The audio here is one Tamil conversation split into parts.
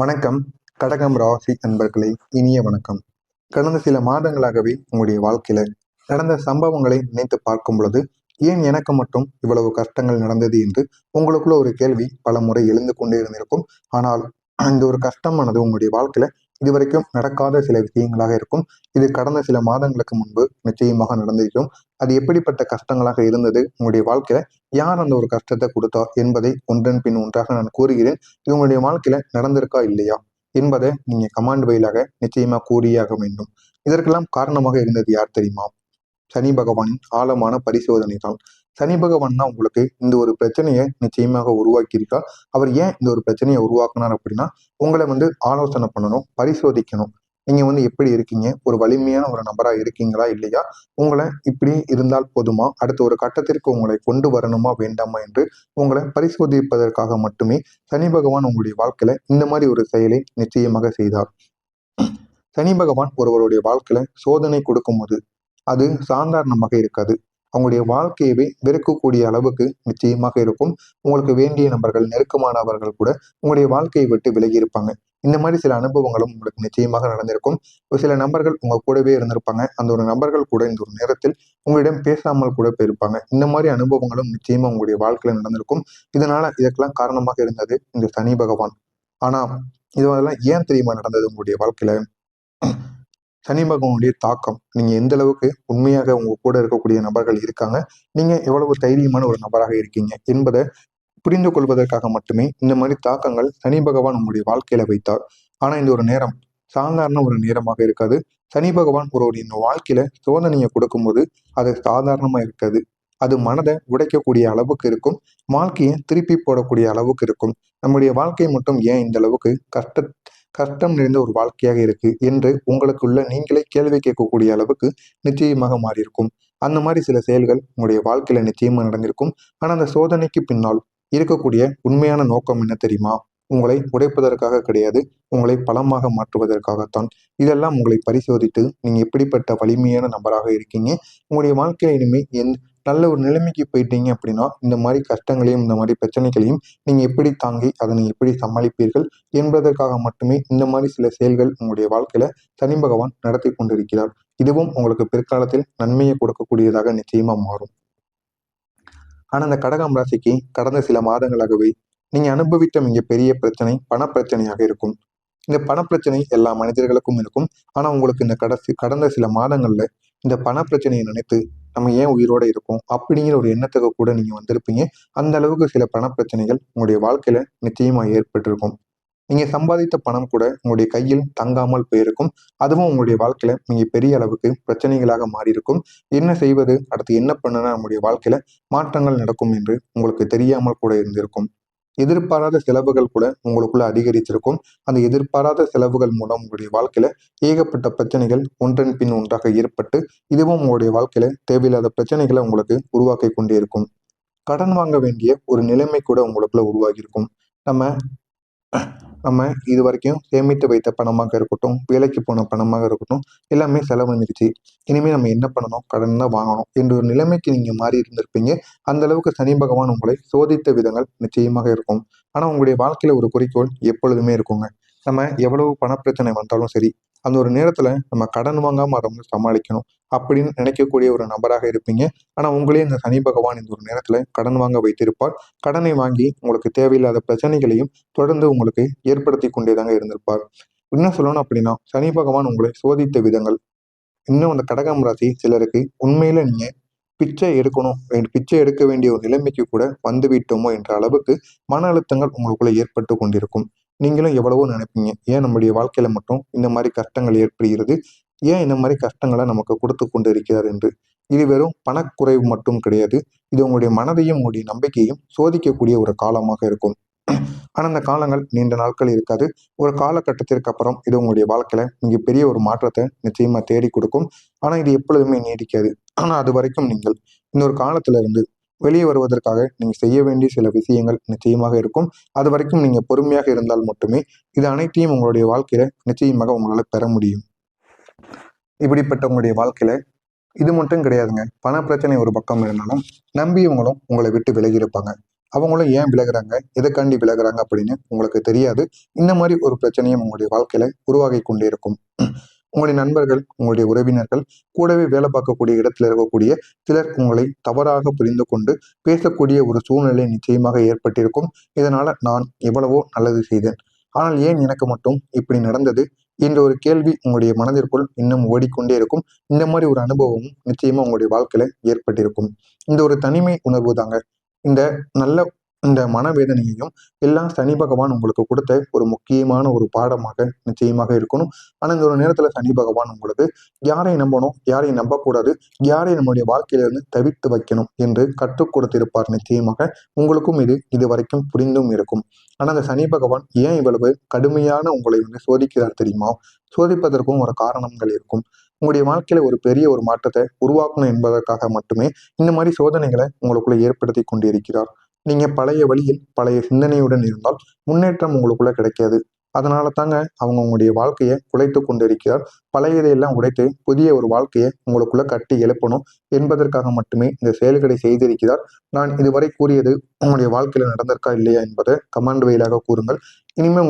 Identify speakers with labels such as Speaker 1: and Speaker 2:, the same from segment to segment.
Speaker 1: வணக்கம். கடகம் ராசி அன்பர்களே, இனிய வணக்கம். கடந்த சில மாதங்களாகவே உங்களுடைய வாழ்க்கையில நடந்த சம்பவங்களை நினைத்து பார்க்கும் பொழுது, ஏன் எனக்கு மட்டும் இவ்வளவு கஷ்டங்கள் நடந்தது என்று உங்களுக்குள்ள ஒரு கேள்வி பல முறை எழுந்து கொண்டே இருந்திருக்கும். ஆனால் இந்த ஒரு கஷ்டமானது உங்களுடைய வாழ்க்கையில இதுவரைக்கும் நடக்காத சில விஷயங்களாக இருக்கும். இது கடந்த சில மாதங்களுக்கு முன்பு நிச்சயமாக நடந்திருக்கும். அது எப்படிப்பட்ட கஷ்டங்களாக இருந்தது, உங்களுடைய வாழ்க்கையில யார் அந்த ஒரு கஷ்டத்தை கொடுத்தா என்பதை ஒன்றன் பின் ஒன்றாக நான் கூறுகிறேன். இது உங்களுடைய வாழ்க்கையில நடந்திருக்கா இல்லையா என்பதை நீங்க கமாண்ட் வழியாக நிச்சயமா கூறியாக வேண்டும். இதற்கெல்லாம் காரணமாக இருந்தது யார் தெரியுமா? சனி பகவானின் ஆழமான பரிசோதனை தான். சனி பகவான் தான் உங்களுக்கு இந்த ஒரு பிரச்சனையை நிச்சயமாக உருவாக்கியிருக்கார். அவர் ஏன் இந்த ஒரு பிரச்சனையை உருவாக்குனார் அப்படின்னா, உங்களை ஆலோசனை பண்ணணும், பரிசோதிக்கணும். நீங்க எப்படி இருக்கீங்க, ஒரு வலிமையான ஒரு நபரா இருக்கீங்களா இல்லையா, உங்களை இப்படி இருந்தால் போதுமா, அடுத்த ஒரு கட்டத்திற்கு உங்களை கொண்டு வரணுமா வேண்டாமா என்று உங்களை பரிசோதிப்பதற்காக மட்டுமே சனி பகவான் உங்களுடைய வாழ்க்கையில இந்த மாதிரி ஒரு செயலை நிச்சயமாக செய்தார். சனி பகவான் ஒருவருடைய வாழ்க்கையில சோதனை கொடுக்கும்போது அது சாதாரணமாக இருக்காது. அவங்களுடைய வாழ்க்கையவே வெறுக்கக்கூடிய அளவுக்கு நிச்சயமாக இருக்கும். உங்களுக்கு வேண்டிய நபர்கள், நெருக்கமானவர்கள் கூட உங்களுடைய வாழ்க்கையை விட்டு விலகி இருப்பாங்க. இந்த மாதிரி சில அனுபவங்களும் உங்களுக்கு நிச்சயமாக நடந்திருக்கும். ஒரு சில நபர்கள் உங்க கூடவே இருந்திருப்பாங்க. அந்த ஒரு நபர்கள் கூட இந்த ஒரு நேரத்தில் உங்களிடம் பேசாமல் கூட போயிருப்பாங்க. இந்த மாதிரி அனுபவங்களும் நிச்சயமா உங்களுடைய வாழ்க்கையில நடந்திருக்கும். இதற்கெல்லாம் காரணமாக இருந்தது இந்த சனி பகவான். ஆனா இதெல்லாம் ஏன் தெரியுமா நடந்தது உங்களுடைய வாழ்க்கையில? சனி பகவானுடைய தாக்கம் நீங்க எந்த அளவுக்கு உண்மையாக உங்க கூட இருக்கக்கூடிய நபர்கள் இருக்காங்க, நீங்க எவ்வளவு தைரியமான ஒரு நபராக இருக்கீங்க என்பதை புரிந்து கொள்வதற்காக மட்டுமே இந்த மாதிரி தாக்கங்கள் சனி பகவான் உங்களுடைய வாழ்க்கையில வைத்தார். ஆனா இந்த ஒரு நேரம் சாதாரண ஒரு நேரமாக இருக்காது. சனி பகவான் ஒருவருடைய வாழ்க்கையில சோதனையை கொடுக்கும்போது அது சாதாரணமா இருக்காது. அது மனதை உடைக்கக்கூடிய அளவுக்கு இருக்கும். வாழ்க்கையை திருப்பி போடக்கூடிய அளவுக்கு இருக்கும். நம்முடைய வாழ்க்கை மட்டும் ஏன் இந்த அளவுக்கு கஷ்டம் நிறைந்த ஒரு வாழ்க்கையாக இருக்கு என்று உங்களுக்குள்ள நீங்களே கேள்வி கேட்கக்கூடிய அளவுக்கு நிச்சயமாக மாறியிருக்கும். அந்த மாதிரி சில செயல்கள் உங்களுடைய வாழ்க்கையில நிச்சயமா நடந்திருக்கும். ஆனா அந்த சோதனைக்கு பின்னால் இருக்கக்கூடிய உண்மையான நோக்கம் என்ன தெரியுமா? உங்களை உடைப்பதற்காக கிடையாது, உங்களை பலமாக மாற்றுவதற்காகத்தான். இதெல்லாம் உங்களை பரிசோதித்து நீங்க எப்படிப்பட்ட வலிமையான நபராக இருக்கீங்க, உங்களுடைய வாழ்க்கையில இனிமே நல்ல ஒரு நிலைமைக்கு போயிட்டீங்க அப்படின்னா, இந்த மாதிரி கஷ்டங்களையும் இந்த மாதிரி பிரச்சனைகளையும் நீங்க எப்படி தாங்கி அதனை எப்படி சமாளிப்பீர்கள் என்பதற்காக மட்டுமே இந்த மாதிரி சில செயல்கள் உங்களுடைய வாழ்க்கையில சனி பகவான் நடத்தி கொண்டிருக்கிறார். இதுவும் உங்களுக்கு பிற்காலத்தில் நன்மையை கொடுக்கக்கூடியதாக நிச்சயமா மாறும். ஆனா அந்த கடகம் ராசிக்கு கடந்த சில மாதங்களாகவே நீங்க அனுபவித்த மிகப்பெரிய பிரச்சனை பணப்பிரச்சனையாக இருக்கும். இந்த பணப்பிரச்சனை எல்லா மனிதர்களுக்கும் இருக்கும். ஆனா உங்களுக்கு இந்த கடந்த சில மாதங்கள்ல இந்த பணப்பிரச்சனையை நினைத்து நம்ம ஏன் உயிரோட இருக்கோம் அப்படிங்கிற ஒரு எண்ணத்துக்கு கூட நீங்க வந்திருப்பீங்க. அந்த அளவுக்கு சில பணப்பிரச்சனைகள் உங்களுடைய வாழ்க்கையில நிச்சயமா ஏற்பட்டிருக்கும். நீங்க சம்பாதித்த பணம் கூட உங்களுடைய கையில் தங்காமல் போயிருக்கும். அதுவும் உங்களுடைய வாழ்க்கையில நீங்க பெரிய அளவுக்கு பிரச்சனைகளாக மாறியிருக்கும். என்ன செய்வது, அடுத்து என்ன பண்ணுனா நம்முடைய வாழ்க்கையில மாற்றங்கள் நடக்கும் என்று உங்களுக்கு தெரியாமல் கூட இருந்திருக்கும். எதிர்பாராத செலவுகள் கூட உங்களுக்குள்ள அதிகரிச்சிருக்கும். அந்த எதிர்பாராத செலவுகள் மூலம் உங்களுடைய வாழ்க்கையில ஏகப்பட்ட பிரச்சனைகள் ஒன்றன் பின் ஒன்றாக ஏற்பட்டு இதுவும் உங்களுடைய வாழ்க்கையில தேவையில்லாத பிரச்சனைகளை உங்களுக்கு உருவாக்கி கொண்டே இருக்கும். கடன் வாங்க வேண்டிய ஒரு நிலைமை கூட உங்களுக்குள்ள உருவாகி இருக்கும். நம்ம நம்ம இது வரைக்கும் சேமித்து வைத்த பணமாக இருக்கட்டும், வேலைக்கு போன பணமாக இருக்கட்டும், எல்லாமே செலவழிஞ்சிருச்சு. இனிமே நம்ம என்ன பண்ணணும்? கடன் தான் வாங்கணும் என்ற ஒரு நிலைமைக்கு நீங்க மாறி இருந்திருப்பீங்க. அந்த அளவுக்கு சனி பகவான் உங்களை சோதித்த விதங்கள் நிச்சயமாக இருக்கும். ஆனா உங்களுடைய வாழ்க்கையில ஒரு குறிக்கோள் எப்பொழுதுமே இருக்குங்க. நம்ம எவ்வளவு பணப்பிரச்சனை வந்தாலும் சரி, அந்த ஒரு நேரத்துல நம்ம கடன் வாங்காம அதை சமாளிக்கணும் அப்படின்னு நினைக்கக்கூடிய ஒரு நபராக இருப்பீங்க. ஆனா உங்களே இந்த சனி பகவான் இந்த ஒரு நேரத்துல கடன் வாங்க வைத்திருப்பார். கடனை வாங்கி உங்களுக்கு தேவையில்லாத பிரச்சனைகளையும் தொடர்ந்து உங்களுக்கு ஏற்படுத்தி கொண்டேதாங்க இருந்திருப்பார். இன்னும் சொல்லணும் அப்படின்னா சனி பகவான் உங்களை சோதித்த விதங்கள் இன்னும் அந்த கடகம் ராசி சிலருக்கு உண்மையில நீங்க பிச்சை எடுக்கணும், பிச்சை எடுக்க வேண்டிய ஒரு நிலைமைக்கு கூட வந்து விட்டோமோ என்ற அளவுக்கு மன அழுத்தங்கள் உங்களுக்குள்ள ஏற்பட்டு கொண்டிருக்கும். நீங்களும் எவ்வளவோ நினைப்பீங்க, ஏன் நம்முடைய வாழ்க்கையில மட்டும் இந்த மாதிரி கஷ்டங்கள் ஏற்படுகிறது, ஏன் இந்த மாதிரி கஷ்டங்களை நமக்கு கொடுத்து கொண்டு இருக்கிறார் என்று. இது வெறும் பணக்குறைவு மட்டும் கிடையாது. இது உங்களுடைய மனதையும் உங்களுடைய நம்பிக்கையும் சோதிக்கக்கூடிய ஒரு காலமாக இருக்கும். ஆனா அந்த காலங்கள் நீண்ட நாட்கள் இருக்காது. ஒரு காலகட்டத்திற்கு அப்புறம் இது உங்களுடைய வாழ்க்கையில மிகப்பெரிய ஒரு மாற்றத்தை நிச்சயமா தேடி கொடுக்கும். ஆனா இது எப்பொழுதுமே நீடிக்காது. ஆனா அது வரைக்கும் நீங்கள் இன்னொரு காலத்துல இருந்து வெளியே வருவதற்காக நீங்க செய்ய வேண்டிய சில விஷயங்கள் நிச்சயமாக இருக்கும். அது வரைக்கும் நீங்க பொறுமையாக இருந்தால் மட்டுமே இது அனைத்தையும் உங்களுடைய வாழ்க்கையில நிச்சயமாக உங்களால பெற முடியும். இப்படிப்பட்ட உங்களுடைய வாழ்க்கையில இது மட்டும் கிடையாதுங்க. பண பிரச்சனை ஒரு பக்கம் இருந்தாலும் நம்பியவங்களும் உங்களை விட்டு விலகி இருப்பாங்க. அவங்களும் ஏன் விலகுறாங்க, எதுக்காண்டி விலகுறாங்க அப்படின்னு உங்களுக்கு தெரியாது. இந்த மாதிரி ஒரு பிரச்சனையும் உங்களுடைய வாழ்க்கையில உருவாகி கொண்டே இருக்கும். உங்களுடைய நண்பர்கள், உங்களுடைய உறவினர்கள், கூடவே வேலை பார்க்கக்கூடிய இடத்துல இருக்கக்கூடிய சிலர் உங்களை தவறாக புரிந்து கொண்டு பேசக்கூடிய ஒரு சூழ்நிலை நிச்சயமாக ஏற்பட்டிருக்கும். இதனால நான் எவ்வளவோ நல்லது செய்தேன், ஆனால் ஏன் எனக்கு மட்டும் இப்படி நடந்தது என்ற ஒரு கேள்வி உங்களுடைய மனதிற்குள் இன்னும் ஓடிக்கொண்டே இருக்கும். இந்த மாதிரி ஒரு அனுபவமும் நிச்சயமா உங்களுடைய வாழ்க்கையில ஏற்பட்டிருக்கும். இந்த ஒரு தனிமை உணர்வு தாங்க இந்த நல்ல இந்த மனவேதனையையும் எல்லாம் சனி பகவான் உங்களுக்கு கொடுத்த ஒரு முக்கியமான ஒரு பாடமாக நிச்சயமாக இருக்கணும். ஆனா இந்த ஒரு நேரத்துல சனி பகவான் உங்களுக்கு யாரை நம்பணும், யாரை நம்பக்கூடாது, யாரை நம்முடைய வாழ்க்கையிலிருந்து தவிர்த்து வைக்கணும் என்று கற்றுக் கொடுத்திருப்பார் நிச்சயமாக. உங்களுக்கும் இது வரைக்கும் புரிந்தும் இருக்கும். ஆனா அந்த சனி பகவான் ஏன் இவ்வளவு கடுமையான உங்களை சோதிக்கிறார் தெரியுமா? சோதிப்பதற்கும் ஒரு காரணங்கள் இருக்கும். உங்களுடைய வாழ்க்கையில ஒரு பெரிய ஒரு மாற்றத்தை உருவாக்கணும் என்பதற்காக மட்டுமே இந்த மாதிரி சோதனைகளை உங்களுக்குள்ள ஏற்படுத்தி கொண்டிருக்கிறார். நீங்க பழைய வழியில் பழைய சிந்தனையுடன் இருந்தால் முன்னேற்றம் உங்களுக்குள்ள கிடைக்காது. அதனால தாங்க அவங்க உங்களுடைய வாழ்க்கையை குலைத்து கொண்டிருக்கிறார். பழையதையெல்லாம் உடைத்து புதிய ஒரு வாழ்க்கையை உங்களுக்குள்ள கட்டி எழுப்பணும் என்பதற்காக மட்டுமே இந்த செயல்களை செய்திருக்கிறார். நான் இதுவரை கூறியது உங்களுடைய வாழ்க்கையில நடந்திருக்கா இல்லையா என்பதை கமெண்ட் வழியாக கூறுங்கள். இனிமே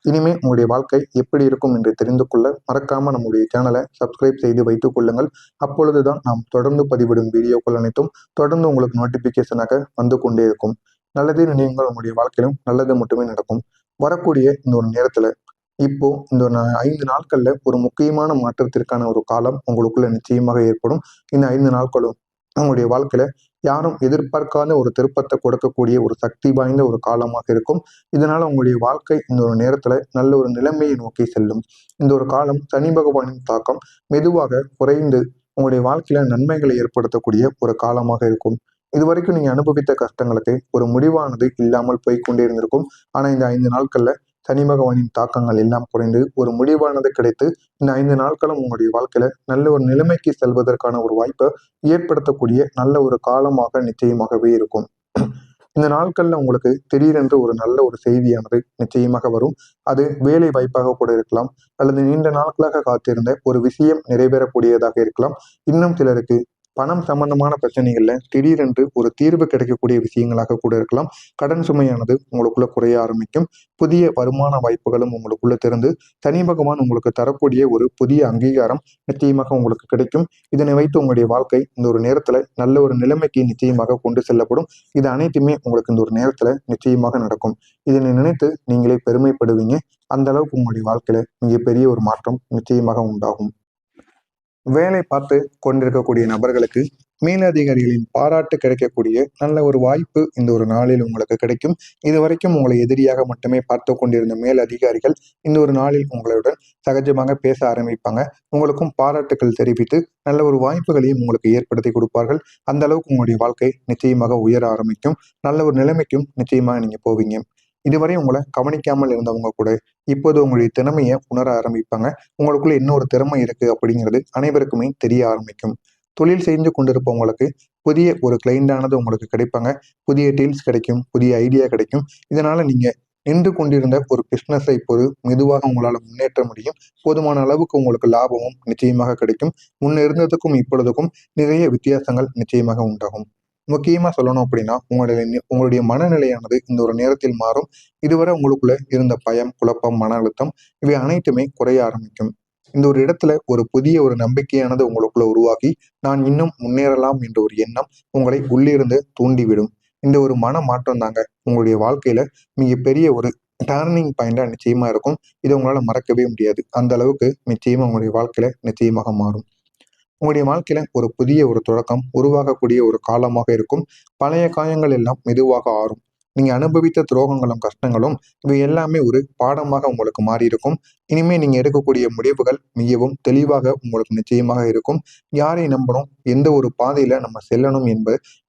Speaker 1: இனிமே உங்களுடைய வாழ்க்கை எப்படி இருக்கும் என்று தெரிந்து கொள்ள மறக்காம நம்முடைய சேனலை சப்ஸ்கிரைப் செய்து வைத்துக் கொள்ளுங்கள். அப்பொழுதுதான் நாம் தொடர்ந்து பதிவிடும் வீடியோக்கள் அனைத்தும் தொடர்ந்து உங்களுக்கு நோட்டிபிகேஷனாக வந்து கொண்டே இருக்கும். நல்லதே நினைவுங்கள், உங்களுடைய வாழ்க்கையிலும் நல்லது மட்டுமே நடக்கும். வரக்கூடிய இந்த ஒரு நேரத்துல இப்போ இந்த 5 நாட்கள்ல ஒரு முக்கியமான மாற்றத்திற்கான ஒரு காலம் உங்களுக்குள்ள நிச்சயமாக ஏற்படும். இந்த 5 நாட்களும் உங்களுடைய வாழ்க்கையில யாரும் எதிர்பார்க்காத ஒரு திருப்பத்தை கொடுக்கக்கூடிய ஒரு சக்தி வாய்ந்த ஒரு காலமாக இருக்கும். இதனால உங்களுடைய வாழ்க்கை இந்த ஒரு நேரத்துல நல்ல ஒரு நிலைமையை நோக்கி செல்லும். இந்த ஒரு காலம் சனி பகவானின் தாக்கம் மெதுவாக குறைந்து உங்களுடைய வாழ்க்கையில நன்மைகளை ஏற்படுத்தக்கூடிய ஒரு காலமாக இருக்கும். இதுவரைக்கும் நீங்க அனுபவித்த கஷ்டங்களுக்கு ஒரு முடிவானது இல்லாமல் போய்கொண்டே இருந்திருக்கும். ஆனா இந்த 5 நாட்கள்ல சனி பகவானின் தாக்கங்கள் எல்லாம் குறைந்து ஒரு முடிவானது கிடைத்து இந்த 5 நாட்களும் உங்களுடைய வாழ்க்கையில நல்ல ஒரு நிலைமைக்கு செல்வதற்கான ஒரு வாய்ப்பை ஏற்படுத்தக்கூடிய நல்ல ஒரு காலமாக நிச்சயமாகவே இருக்கும். இந்த நாட்கள்ல உங்களுக்கு திடீரென்று ஒரு நல்ல ஒரு செய்தியானது நிச்சயமாக வரும். அது வேலை வாய்ப்பாக கூட இருக்கலாம், அல்லது நீண்ட நாட்களாக காத்திருந்த ஒரு விஷயம் நிறைவேறக்கூடியதாக இருக்கலாம். இன்னும் சிலருக்கு பணம் சம்பந்தமான பிரச்சனைகள்ல திடீரென்று ஒரு தீர்வு கிடைக்கக்கூடிய விஷயங்களாக கூட இருக்கலாம். கடன் சுமையானது உங்களுக்குள்ள குறைய ஆரம்பிக்கும். புதிய வருமான வாய்ப்புகளும் உங்களுக்குள்ள திறந்து சனி பகவான் உங்களுக்கு தரக்கூடிய ஒரு புதிய அங்கீகாரம் நிச்சயமாக உங்களுக்கு கிடைக்கும். இதனை வைத்து உங்களுடைய வாழ்க்கை இந்த ஒரு நேரத்துல நல்ல ஒரு நிலைமைக்கு நிச்சயமாக கொண்டு செல்லப்படும். இது அனைத்துமே உங்களுக்கு இந்த ஒரு நேரத்துல நிச்சயமாக நடக்கும். இதனை நினைத்து நீங்களே பெருமைப்படுவீங்க. அந்த அளவுக்கு உங்களுடைய வாழ்க்கையில மிகப்பெரிய ஒரு மாற்றம் நிச்சயமாக உண்டாகும். வேலை பார்த்து கொண்டிருக்கக்கூடிய நபர்களுக்கு மேலதிகாரிகளின் பாராட்டு கிடைக்கக்கூடிய நல்ல ஒரு வாய்ப்பு இந்த ஒரு நாளில் உங்களுக்கு கிடைக்கும். இதுவரைக்கும் உங்களை எதிரியாக மட்டுமே பார்த்து கொண்டிருந்த மேல் அதிகாரிகள் இந்த ஒரு நாளில் உங்களுடன் சகஜமாக பேச ஆரம்பிப்பாங்க. உங்களுக்கும் பாராட்டுக்கள் தெரிவித்து நல்ல ஒரு வாய்ப்புகளையும் உங்களுக்கு ஏற்படுத்தி கொடுப்பார்கள். அந்த அளவுக்கு உங்களுடைய வாழ்க்கை நிச்சயமாக உயர ஆரம்பிக்கும். நல்ல ஒரு நிலைமைக்கும் நிச்சயமாக நீங்க போவீங்க. இதுவரை உங்களை கவனிக்காமல் இருந்தவங்க கூட இப்போது உங்களுடைய திறமையை உணர ஆரம்பிப்பாங்க. உங்களுக்குள்ள இன்னொரு திறமை இருக்கு அப்படிங்கிறது அனைவருக்குமே தெரிய ஆரம்பிக்கும். தொழில் செஞ்சு கொண்டிருப்பவங்களுக்கு புதிய ஒரு கிளைண்டானது உங்களுக்கு கிடைப்பாங்க. புதிய டீல்ஸ் கிடைக்கும், புதிய ஐடியா கிடைக்கும். இதனால நீங்க நின்று கொண்டிருந்த ஒரு பிஸ்னஸை இப்போது மெதுவாக உங்களால் முன்னேற்ற முடியும். போதுமான அளவுக்கு உங்களுக்கு லாபமும் நிச்சயமாக கிடைக்கும். முன்ன இருந்ததுக்கும் இப்பொழுதுக்கும் நிறைய வித்தியாசங்கள் நிச்சயமாக உண்டாகும். முக்கியமா சொல்லணும் அப்படின்னா உங்களுடைய மனநிலையானது இந்த ஒரு நேரத்தில் மாறும். இதுவரை உங்களுக்குள்ள இருந்த பயம், குழப்பம், மன அழுத்தம் இவை அனைத்துமே குறைய ஆரம்பிக்கும். இந்த ஒரு இடத்துல ஒரு புதிய ஒரு நம்பிக்கையானது உங்களுக்குள்ள உருவாகி நான் இன்னும் முன்னேறலாம் என்ற ஒரு எண்ணம் உங்களை உள்ளிருந்து தூண்டிவிடும். இந்த ஒரு மன மாற்றம் தாங்க உங்களுடைய வாழ்க்கையில மிகப்பெரிய ஒரு டர்னிங் பாயிண்டா நிச்சயமா இருக்கும். இதை உங்களால மறக்கவே முடியாது. அந்த அளவுக்கு நிச்சயமா உங்களுடைய வாழ்க்கையில நிச்சயமாக மாறும். உங்களுடைய வாழ்க்கையில ஒரு புதிய ஒரு தொடக்கம் உருவாகக்கூடிய ஒரு காலமாக இருக்கும். பழைய காயங்கள் எல்லாம் மெதுவாக ஆறும். நீங்க அனுபவித்த துரோகங்களும் கஷ்டங்களும் இவை எல்லாமே ஒரு பாடமாக உங்களுக்கு மாறி இருக்கும். இனிமே நீங்க எடுக்கக்கூடிய முடிவுகள் மிகவும் தெளிவாக உங்களுக்கு நிச்சயமாக இருக்கும். யாரை நம்பணும், எந்த ஒரு பாதையில நம்ம செல்லணும்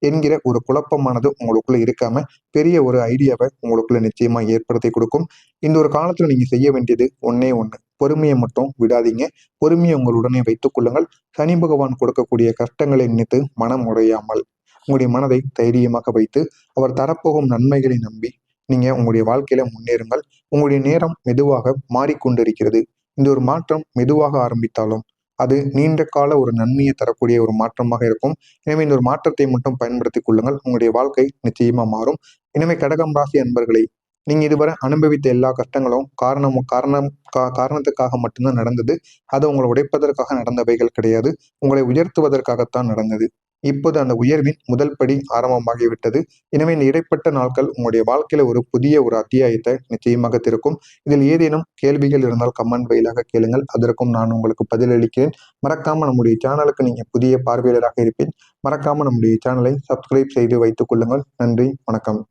Speaker 1: என்கிற ஒரு குழப்பமானது உங்களுக்குள்ள இருக்காம பெரிய ஒரு ஐடியாவை உங்களுக்குள்ள நிச்சயமா ஏற்படுத்தி கொடுக்கும். இந்த ஒரு காலத்துல நீங்க செய்ய வேண்டியது ஒன்னே ஒண்ணு, பொறுமையை மட்டும் விடாதீங்க. பொறுமையை உங்களுடனே வைத்துக் கொள்ளுங்கள். சனி பகவான் கொடுக்கக்கூடிய கஷ்டங்களை நினைத்து மனம் உடையாமல் உங்களுடைய மனதை தைரியமாக வைத்து அவர் தரப்போகும் நன்மைகளை நம்பி நீங்க உங்களுடைய வாழ்க்கையில முன்னேறுங்கள். உங்களுடைய நேரம் மெதுவாக மாறிக்கொண்டிருக்கிறது. இந்த ஒரு மாற்றம் மெதுவாக ஆரம்பித்தாலும் அது நீண்ட கால ஒரு நன்மையை தரக்கூடிய ஒரு மாற்றமாக இருக்கும். எனவே இந்த ஒரு மாற்றத்தை மட்டும் பயன்படுத்திக் கொள்ளுங்கள். உங்களுடைய வாழ்க்கை நிச்சயமா மாறும். எனவே கடகம் ராசி அன்பர்களை, நீங்க இதுவரை அனுபவித்த எல்லா கஷ்டங்களும் காரணத்துக்காக மட்டும்தான் நடந்தது. அது உங்களை உடைப்பதற்காக நடந்தவைகள் கிடையாது. உங்களை உயர்த்துவதற்காகத்தான் நடந்தது. இப்போது அந்த உயர்வின் முதல் படி ஆரம்பமாகிவிட்டது. எனவே இந்த இடைப்பட்ட நாட்கள் உங்களுடைய வாழ்க்கையில ஒரு புதிய ஒரு அத்தியாயத்தை நிச்சயமாக திறக்கும். இதில் ஏதேனும் கேள்விகள் இருந்தால் கமெண்ட் வாயிலாக கேளுங்கள். அதற்கும் நான் உங்களுக்கு பதிலளிக்கிறேன். மறக்காம நம்முடைய சேனலுக்கு நீங்க புதிய பார்வையாளராக இருப்பேன். மறக்காம நம்முடைய சேனலை சப்ஸ்கிரைப் செய்து வைத்துக் கொள்ளுங்கள். நன்றி, வணக்கம்.